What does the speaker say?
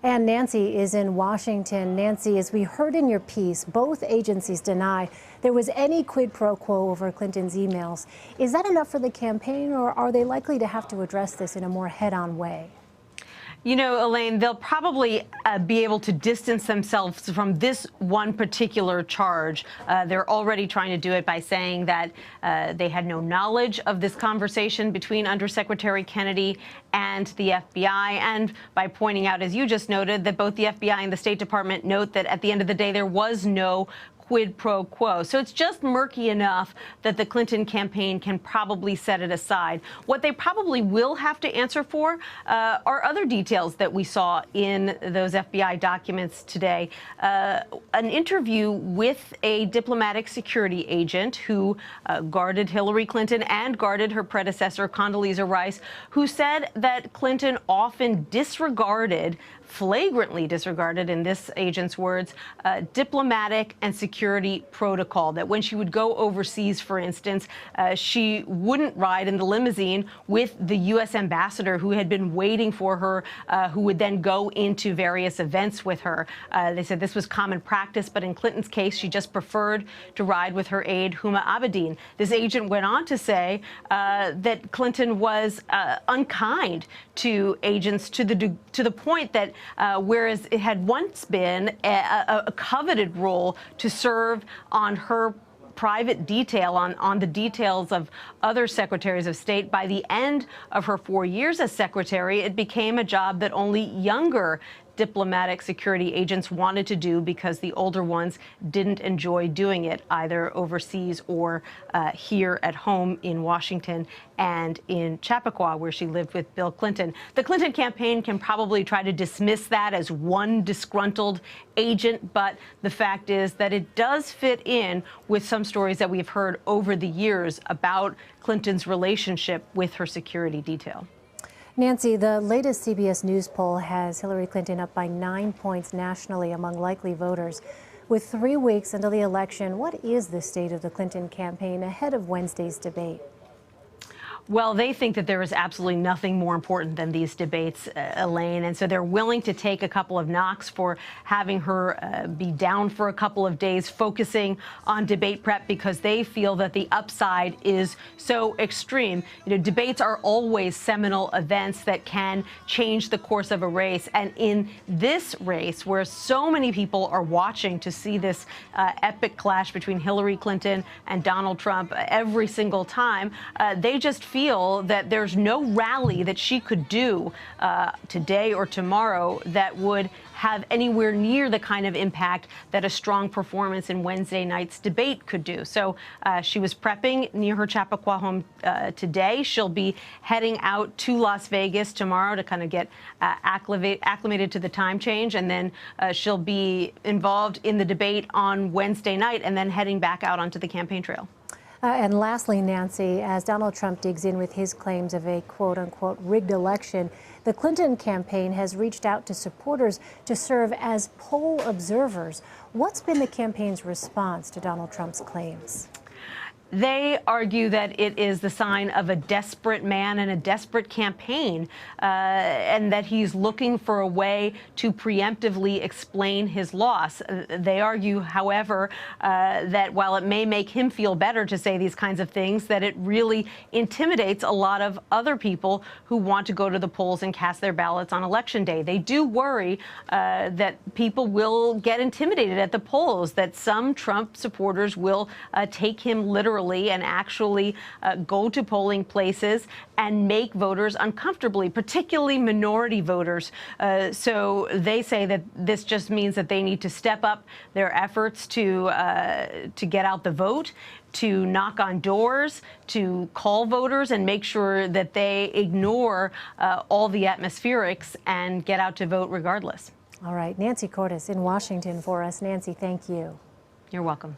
And Nancy is in Washington. Nancy, as we heard in your piece, both agencies deny there was any quid pro quo over Clinton's emails. Is that enough for the campaign, or are they likely to have to address this in a more head-on way? You know, Elaine, they'll probably be able to distance themselves from this one particular charge. They're already trying to do it by saying that they had no knowledge of this conversation between Undersecretary Kennedy and the FBI, and by pointing out, as you just noted, that both the FBI and the State Department note that at the end of the day, there was no quid pro quo. So it's just murky enough that the Clinton campaign can probably set it aside. What they probably will have to answer for are other details that we saw in those FBI documents today. An interview with a diplomatic security agent who guarded Hillary Clinton and guarded her predecessor, Condoleezza Rice, who said that Clinton often flagrantly disregarded, in this agent's words, diplomatic and security protocol, that when she would go overseas, for instance, she wouldn't ride in the limousine with the U.S. ambassador who had been waiting for her, who would then go into various events with her. They said this was common practice, but in Clinton's case, she just preferred to ride with her aide, Huma Abedin. This agent went on to say that Clinton was unkind to agents to the point that whereas it had once been a coveted role to serve on her private detail, on the details of other secretaries of state, by the end of her 4 years as secretary, it became a job that only younger diplomatic security agents wanted to do because the older ones didn't enjoy doing it, either overseas or here at home in Washington and in Chappaqua, where she lived with Bill Clinton. The Clinton campaign can probably try to dismiss that as one disgruntled agent, but the fact is that it does fit in with some stories that we've heard over the years about Clinton's relationship with her security detail. Nancy, the latest CBS News poll has Hillary Clinton up by 9 points nationally among likely voters. With 3 weeks until the election, what is the state of the Clinton campaign ahead of Wednesday's debate? Well, they think that there is absolutely nothing more important than these debates, Elaine, and so they're willing to take a couple of knocks for having her be down for a couple of days, focusing on debate prep, because they feel that the upside is so extreme. You know, debates are always seminal events that can change the course of a race, and in this race, where so many people are watching to see this epic clash between Hillary Clinton and Donald Trump every single time, they just feel that there's no rally that she could do today or tomorrow that would have anywhere near the kind of impact that a strong performance in Wednesday night's debate could do. So she was prepping near her Chappaqua home today. She'll be heading out to Las Vegas tomorrow to kind of get acclimated to the time change, and then she'll be involved in the debate on Wednesday night and then heading back out onto the campaign trail. And lastly, Nancy, as Donald Trump digs in with his claims of a quote-unquote rigged election, the Clinton campaign has reached out to supporters to serve as poll observers. What's been the campaign's response to Donald Trump's claims? They argue that it is the sign of a desperate man and a desperate campaign, and that he's looking for a way to preemptively explain his loss. They argue, however, that while it may make him feel better to say these kinds of things, that it really intimidates a lot of other people who want to go to the polls and cast their ballots on Election Day. They do worry that people will get intimidated at the polls, that some Trump supporters will take him literally and actually go to polling places and make voters uncomfortably, particularly minority voters. So they say that this just means that they need to step up their efforts to get out the vote, to knock on doors, to call voters and make sure that they ignore all the atmospherics and get out to vote regardless. All right, Nancy Cordes in Washington for us. Nancy, thank you. You're welcome.